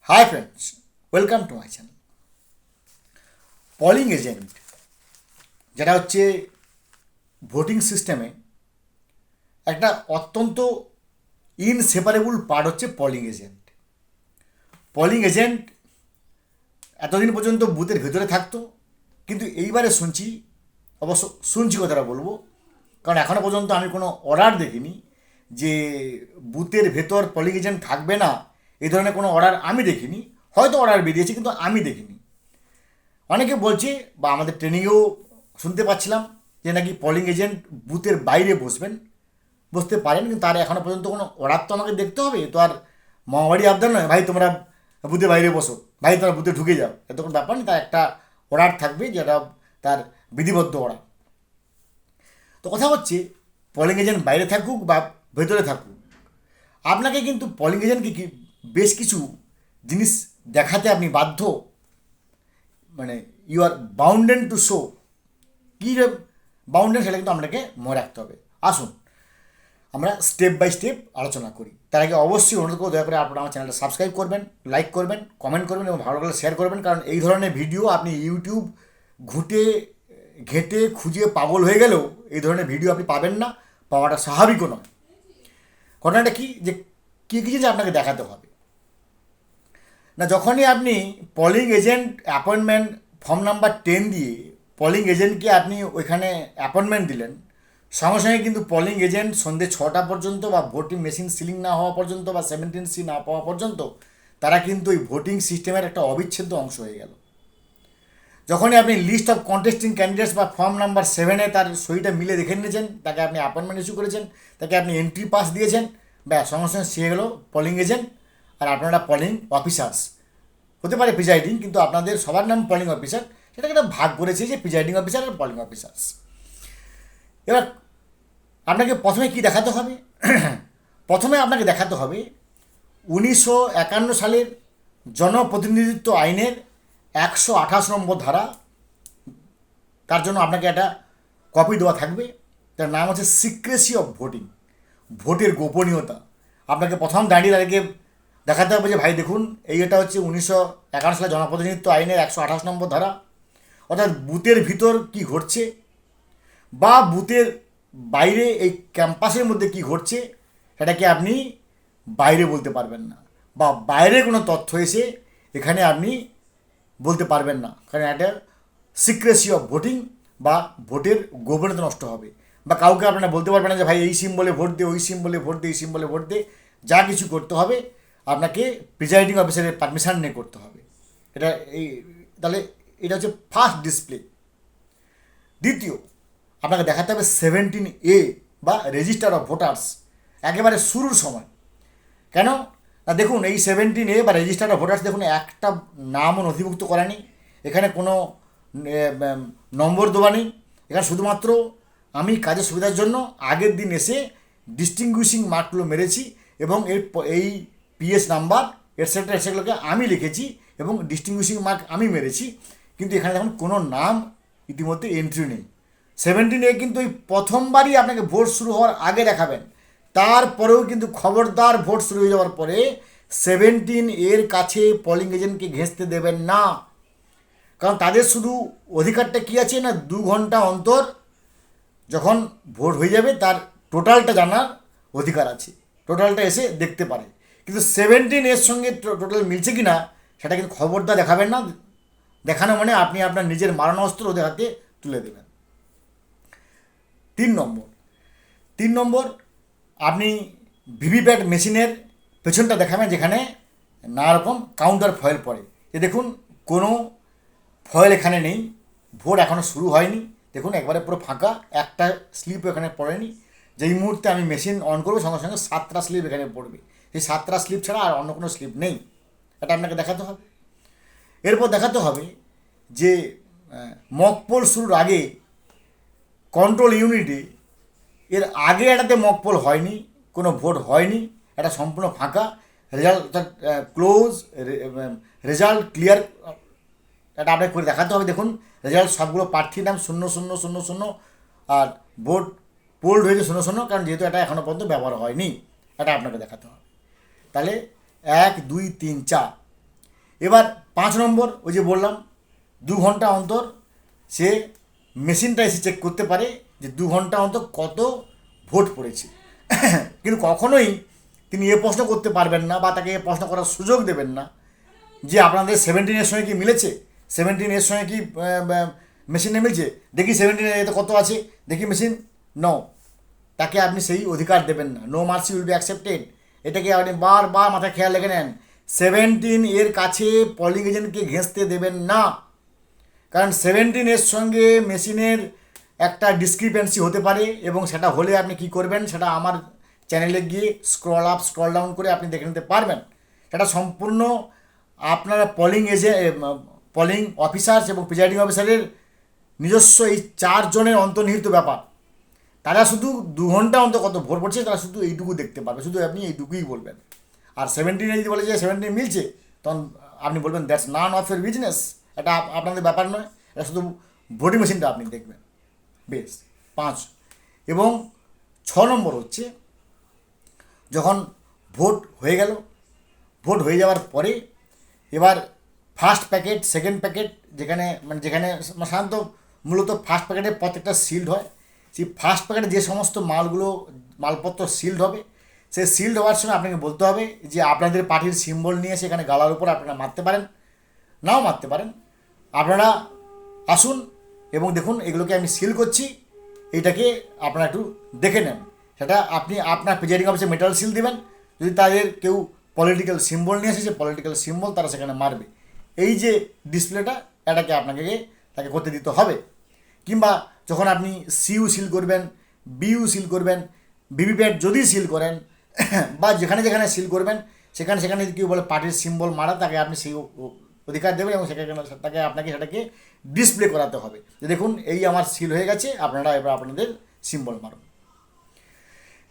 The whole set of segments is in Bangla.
High friends, welcome to my channel. Polling agent যেটা হচ্ছে ভোটিং সিস্টেমে একটা অত্যন্ত ইনসেপারেবল পার্ট হচ্ছে পলিং এজেন্ট। পলিং এজেন্ট এতদিন পর্যন্ত বুথের ভেতরে থাকতো, কিন্তু এইবারে শুনছি কথাটা বলবো, কারণ এখনও পর্যন্ত আমি কোনো অর্ডার দেখিনি যে বুথের ভেতর পলিং এজেন্ট থাকবে না, এই ধরনের কোনো অর্ডার আমি দেখিনি। হয়তো অর্ডার বেরিয়েছে, কিন্তু আমি দেখিনি। অনেকে বলছে বা আমাদের ট্রেনিংয়েও শুনতে পাচ্ছিলাম যে নাকি পলিং এজেন্ট বুথের বাইরে বসতে পারেন, কিন্তু তার এখনও পর্যন্ত কোনো অর্ডার তো আমাকে দেখতে হবে। তো আর মামাবাড়ি আবদার নয়, ভাই তোমরা বুথের বাইরে বসো, ভাই তোমরা বুথে ঢুকে যাও, এত কোনো ব্যাপার নেই। তার একটা অর্ডার থাকবে, যেটা তার বিধিবদ্ধ অর্ডার। তো কথা হচ্ছে, পলিং এজেন্ট বাইরে থাকুক বা ভেতরে থাকুক, আপনাকে কিন্তু পলিং এজেন্টকে বেশ কিছু জিনিস দেখাতে আপনি বাধ্য। মানে you are bounded to show কী বাউন্ডেড, সেটা কিন্তু আপনাকে মনে রাখতে হবে। আসুন আমরা স্টেপ বাই স্টেপ আলোচনা করি। তার আগে অবশ্যই অনুরোধ করবো, দয়া করে আপনারা আমার চ্যানেলটা সাবস্ক্রাইব করবেন, লাইক করবেন, কমেন্ট করবেন এবং ভালো লাগলে শেয়ার করবেন। কারণ এই ধরনের ভিডিও আপনি ইউটিউব ঘুঁটে ঘেঁটে খুঁজে পাগল হয়ে গেলেও এই ধরনের ভিডিও আপনি পাবেন না, পাওয়াটা স্বাভাবিকও নয়। ঘটনাটা কি, যে কী কী জিনিস আপনাকে দেখাতে হবে না। যখনই আপনি polling agent appointment form number 10 দিয়ে পলিং এজেন্টকে আপনি ওইখানে অ্যাপয়েন্টমেন্ট দিলেন, সঙ্গে সঙ্গে কিন্তু পলিং এজেন্ট সন্ধ্যে 6টা পর্যন্ত বা ভোটিং মেশিন সিলিং না হওয়া পর্যন্ত বা 17C না পাওয়া পর্যন্ত তারা কিন্তু ওই ভোটিং সিস্টেমের একটা অবিচ্ছেদ্য অংশ হয়ে গেল। যখনই আপনি লিস্ট অফ কন্টেস্টিং ক্যান্ডিডেটস বা ফর্ম নাম্বার 7-এ তার সইটা মিলে দেখে নিয়েছেন, তাকে আপনি অ্যাপয়েন্টমেন্ট ইস্যু করেছেন, তাকে আপনি এন্ট্রি পাস দিয়েছেন, ব্যাস সঙ্গে সঙ্গে সে গেলো পলিং এজেন্ট। আর আপনারা পলিং অফিসার্স, হতে পারে প্রিজাইডিং, কিন্তু আপনাদের সবার নাম পলিং অফিসার, সেটাকে একটা ভাগ করেছে যে প্রিজাইডিং অফিসার আর পলিং অফিসার্স। এবার আপনাকে প্রথমে কি দেখাতে হবে? প্রথমে আপনাকে দেখাতে হবে 1951 সালের জনপ্রতিনিধিত্ব আইনের 128 নম্বর ধারা। তার জন্য আপনাকে একটা কপি দেওয়া থাকবে, তার নাম হচ্ছে সিক্রেসি অফ ভোটিং, ভোটের গোপনীয়তা। আপনাকে প্রথম দাঁড়িয়ে তাদেরকে দেখাতে হবে যে ভাই দেখুন, এটা হচ্ছে 1951 সালে জনপ্রতিনিধিত্ব আইনের 128 নম্বর ধারা। অর্থাৎ বুথের ভিতর কি ঘটছে বা বুথের বাইরে এই ক্যাম্পাসের মধ্যে কি ঘটছে, সেটাকে আপনি বাইরে বলতে পারবেন না, বা বাইরে কোনো তথ্য এসে এখানে আপনি বলতে পারবেন না, কারণ এটা সিক্রেসি অফ ভোটিং বা ভোটের গোপনীয়তা নষ্ট হবে। বা কাউকে আপনারা বলতে পারবেন না যে ভাই এই সিম্বলে ভোট দে, ওই সিম্বলে ভোট দে, এই সিম্বলে ভোট দে। যা কিছু করতে হবে আপনাকে প্রিজাইডিং অফিসারের পারমিশন নিয়ে করতে হবে। এটা এই তাহলে এটা হচ্ছে ফার্স্ট ডিসপ্লে। দ্বিতীয়, আপনাকে দেখাতে হবে 17A বা রেজিস্টার অফ ভোটার্স, একেবারে শুরুর সময়। কেন না, দেখুন এই 17A বা রেজিস্টার অফ ভোটার্স, দেখুন একটা নামও নথিভুক্ত করা নেই, এখানে কোনো নম্বর দেওয়া নেই। এখানে শুধুমাত্র আমি কাজের সুবিধার জন্য আগের দিন এসে ডিস্টিংগুইশিং মার্কগুলো মেরেছি এবং এই PS নাম্বার এটসেট্রা এটসেট্রাগুলোকে আমি লিখেছি এবং ডিস্টিংগুইশিং মার্ক আমি মেরেছি। কিন্তু এখানে দেখুন কোনো নাম ইতিমধ্যে এন্ট্রি নেই। 17A কিন্তু এই প্রথমবারই আপনাকে ভোট শুরু হওয়ার আগে দেখাবেন। তারপরেও কিন্তু খবরদার, ভোট শুরু হয়ে যাওয়ার পরে 17 কাছে পলিং এজেন্টকে ঘেঁচতে দেবেন না। কারণ তাদের শুধু অধিকারটা কী আছে না, 2 ঘন্টা অন্তর যখন ভোট হয়ে যাবে তার টোটালটা জানার অধিকার আছে, টোটালটা এসে দেখতে পারে। কিন্তু 17 সঙ্গে টোটাল মিলছে কি না সেটা কিন্তু খবরদার দেখাবেন না। দেখানো মানে আপনি আপনার নিজের মারণাস্ত্র ওদের হাতে তুলে দেবেন। 3 নম্বর, আপনি ভিভিপ্যাট মেশিনের পেছনটা দেখাবেন, যেখানে নানা রকম কাউন্টার ফয়েল পড়ে। এ দেখুন কোনো ফয়েল এখানে নেই, ভোট এখনও শুরু হয়নি। দেখুন একবারে পুরো ফাঁকা, একটা স্লিপও এখানে পড়েনি। যেই মুহূর্তে আমি মেশিন অন করবো সঙ্গে সঙ্গে 7টা স্লিপ এখানে পড়বে। সেই 7টা স্লিপ ছাড়া আর অন্য কোনো স্লিপ নেই, এটা আপনাকে দেখাতে হবে। এরপর দেখাতে হবে যে মকপোল শুরুর আগে কন্ট্রোল ইউনিটে এর আগে এটাতে মকপোল হয়নি, কোনো ভোট হয়নি, এটা সম্পূর্ণ ফাঁকা। রেজাল্ট অর্থাৎ ক্লোজ, রেজাল্ট ক্লিয়ার, এটা আপনাকে করে দেখাতে হবে। দেখুন রেজাল্ট সবগুলো প্রার্থীর নাম 0000, আর ভোট পোল্ড হয়েছে 00, কারণ যেহেতু এটা এখনও পর্যন্ত ব্যবহার হয়নি, এটা আপনাকে দেখাতে হবে। তাহলে 1 2 3 4 এবার 5 নম্বর, ওই যে বললাম 2 ঘন্টা অন্তর সে মেশিনটা এসে চেক করতে পারে যে 2 ঘন্টা অন্তর কত ভোট পড়েছে। কিন্তু কখনোই তিনি এ প্রশ্ন করতে পারবেন না বা তাকে এ প্রশ্ন করার সুযোগ দেবেন না যে আপনাদের 17 সঙ্গে কি মিলেছে, 17 সঙ্গে কি মেশিনে মিলছে, দেখি 17 এতে কত আছে, দেখি মেশিন। নো, তাকে আপনি সেই অধিকার দেবেন না। No mercy will be accepted. এটাকে আপনি বারবার মাথায় খেয়াল রেখে নেন। 17 কাছে পলিং এজেন্টকে ঘেঁষতে দেবেন না, কারণ 17 সঙ্গে মেশিনের একটা ডিসক্রিপেন্সি হতে পারে, এবং সেটা হলে আপনি কি করবেন সেটা আমার চ্যানেলে গিয়ে স্ক্রল আপ স্ক্রল ডাউন করে আপনি দেখে নিতে পারবেন। সেটা সম্পূর্ণ আপনারা পলিং অফিসার্স এবং প্রিজাইডিং অফিসারের নিজস্ব এই 4 জনের অন্তর্নিহিত ব্যাপার। তারা শুধু 2 ঘন্টা অন্তর কত ভোট পড়ছে তারা শুধু এইটুকু দেখতে পারবে, শুধু আপনি এইটুকুই বলবেন। আর 17 যদি বলে যে 17 মিলছে, তখন আপনি বলবেন that's none of your business, এটা আপনাদের ব্যাপার নয়, এটা শুধু ভোটিং মেশিনটা আপনি দেখবেন। বেশ, 5 এবং 6 নম্বর হচ্ছে যখন ভোট হয়ে গেল, ভোট হয়ে যাওয়ার পরে এবার ফার্স্ট প্যাকেট সেকেন্ড প্যাকেট যেখানে সাধারণত মূলত ফার্স্ট প্যাকেটে প্রত্যেকটা সিল্ড হয়, সেই ফার্স্ট প্যাকেটে যে সমস্ত মালপত্র সিল্ড হবে, সেই সিল্ড হওয়ার সময় আপনাকে বলতে হবে যে আপনাদের পার্টির সিম্বল নিয়ে সেখানে গালার উপর আপনারা মারতে পারেন, নাও মারতে পারেন। আপনারা আসুন এবং দেখুন এগুলোকে আমি সিল করছি, এইটাকে আপনারা একটু দেখে নেন। সেটা আপনি আপনার প্রিজাইডিং অফিসে মেটাল সিল দেবেন। যদি তাদের কেউ পলিটিক্যাল সিম্বল নিয়ে এসেছে, পলিটিক্যাল সিম্বল তারা সেখানে মারবে। এই যে ডিসপ্লেটা, এটাকে তাকে করতে দিতে হবে। কিংবা যখন আপনি সিইউ সিল করবেন, বিইউ সিল করবেন, ভিভিপ্যাট যদি সিল করেন বা যেখানে যেখানে সিল করবেন সেখানে কেউ বলে পার্টির সিম্বল মারা, তাকে আপনি সেই অধিকার দেবেন এবং আপনাকে সেটাকে ডিসপ্লে করাতে হবে যে দেখুন এই আমার সিল হয়ে গেছে, আপনারা এবার আপনাদের সিম্বল মারুন।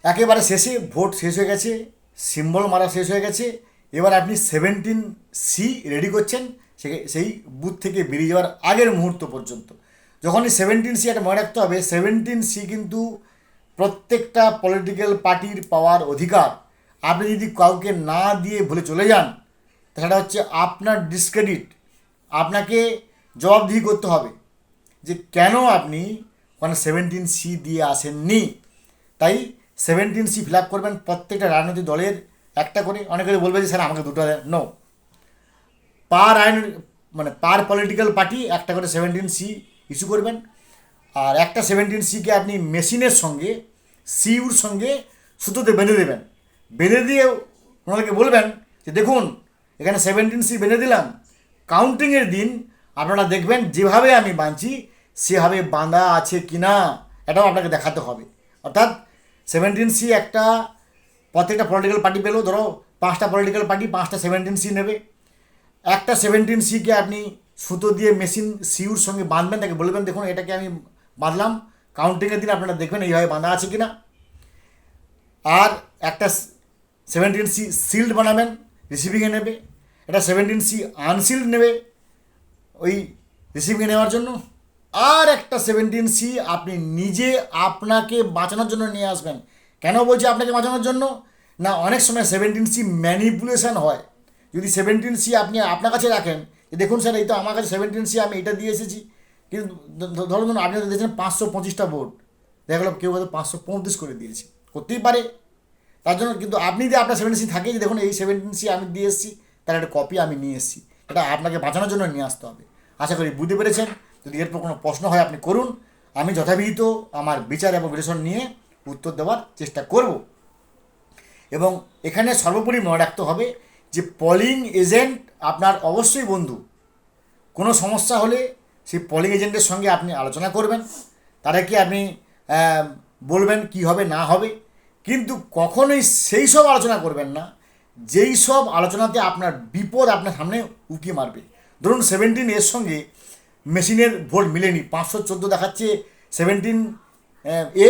একেবারে শেষে ভোট শেষ হয়ে গেছে, সিম্বল মারা শেষ হয়ে গেছে, এবার আপনি 17C রেডি করছেন সেই বুথ থেকে বেরিয়ে যাওয়ার আগের মুহূর্ত পর্যন্ত। যখনই 17C, একটা মনে রাখতে হবে 17C কিন্তু প্রত্যেকটা পলিটিক্যাল পার্টির পাওয়ার অধিকার। আপনি যদি কাউকে না দিয়ে ভুলে চলে যান, সেটা হচ্ছে আপনার ডিসক্রেডিট, আপনাকে জবাবদিহি করতে হবে যে কেন আপনি ওখানে 17C দিয়ে আসেননি। তাই 17C ফিল আপ করবেন প্রত্যেকটা রাজনৈতিক দলের একটা করে। অনেকে বলবে যে স্যার আমাকে 2টা দেন, নো, পার পলিটিক্যাল পার্টি একটা করে 17C ইস্যু করবেন। আর একটা 17Cকে আপনি মেশিনের সঙ্গে সিউর সঙ্গে সুতোতে বেঁধে দেবেন। বেঁধে দিয়ে ওনাদেরকে বলবেন যে দেখুন এখানে 17C বেঁধে দিলাম, কাউন্টিংয়ের দিন আপনারা দেখবেন যেভাবে আমি বাঁধছি সেভাবে বাঁধা আছে কি না, এটাও আপনাকে দেখাতে হবে। অর্থাৎ 17C একটা প্রত্যেকটা পলিটিক্যাল পার্টি পেলো, ধরো 5টা পলিটিক্যাল পার্টি 5টা 17C নেবে। একটা 17Cকে আপনি সুতো দিয়ে মেশিন সিউর সঙ্গে বাঁধবেন, তাকে বলবেন দেখুন এটাকে আমি বাঁধলাম, কাউন্টিংয়ের দিন আপনারা দেখবেন এইভাবে বাঁধা আছে কি না। আর একটা 17C সিল্ড বানাবেন, রিসিভিংয়ে নেবে। এটা 17C আনসিল্ড নেবে ওই রিসিভিংয়ে নেওয়ার জন্য। আর একটা 17C আপনি নিজে আপনাকে বাঁচানোর জন্য নিয়ে আসবেন। কেন বলছি আপনাকে বাঁচানোর জন্য? না, অনেক সময় 17C ম্যানিপুলেশন হয়। যদি 17C আপনি আপনার কাছে রাখেন, দেখুন স্যার এই তো আমার কাছে 17C, আমি এটা দিয়ে এসেছি, কিন্তু ধরুন আপনি দিয়েছেন 525টা ভোট, দেখা গেলো কেউ হয়তো 535 করে দিয়েছে, করতেই পারে। তার জন্য কিন্তু আপনি যদি আপনার 17C থাকে যে দেখুন এই 17C আমি দিয়ে এসেছি, তার একটা কপি আমি নিয়ে এসেছি, এটা আপনাকে বাঁচানোর জন্য নিয়ে আসতে হবে। আশা করি বুঝতে পেরেছেন। যদি এরপর কোনো প্রশ্ন হয় আপনি করুন, আমি যথাবিহিত আমার বিচার এবং বিশ্লেষণ নিয়ে উত্তর দেওয়ার চেষ্টা করব। এবং এখানে সর্বোপরি মনে রাখতে হবে যে পলিং এজেন্ট আপনার অবশ্যই বন্ধু। কোনো সমস্যা হলে সেই পলিং এজেন্টের সঙ্গে আপনি আলোচনা করবেন, তাদেরকে আপনি বলবেন কি হবে না হবে, কিন্তু কখনোই সেই সব আলোচনা করবেন না যেই সব আলোচনাতে আপনার বিপদ আপনার সামনে উঁকি মারবে। ধরুন 17 সঙ্গে মেশিনের ভোট মিলেনি, 514 দেখাচ্ছে 17A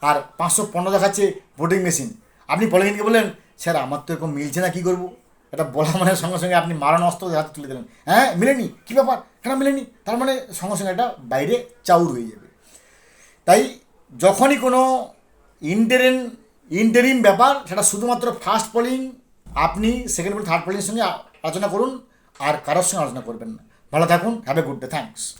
আর 515 দেখাচ্ছে ভোটিং মেশিন। আপনি পলিংকে বললেন স্যার আমার তো এরকম মিলছে না, কী করবো? এটা বলা মানে সঙ্গে সঙ্গে আপনি মারণ অস্ত্র হাতে তুলে দিলেন, হ্যাঁ মিলেনি, কী ব্যাপার, কেন মিলেনি? তার মানে সঙ্গে সঙ্গে এটা বাইরে চাউর হয়ে যাবে। তাই যখনই কোনো ইন্টারিম ব্যাপার, সেটা শুধুমাত্র ফার্স্ট পলিং, আপনি সেকেন্ড পলিং থার্ড পলিংয়ের সঙ্গে আলোচনা করুন। আর কারোর সঙ্গে আলোচনা করবেন না। ভালো থাকুন, have a good day, thanks.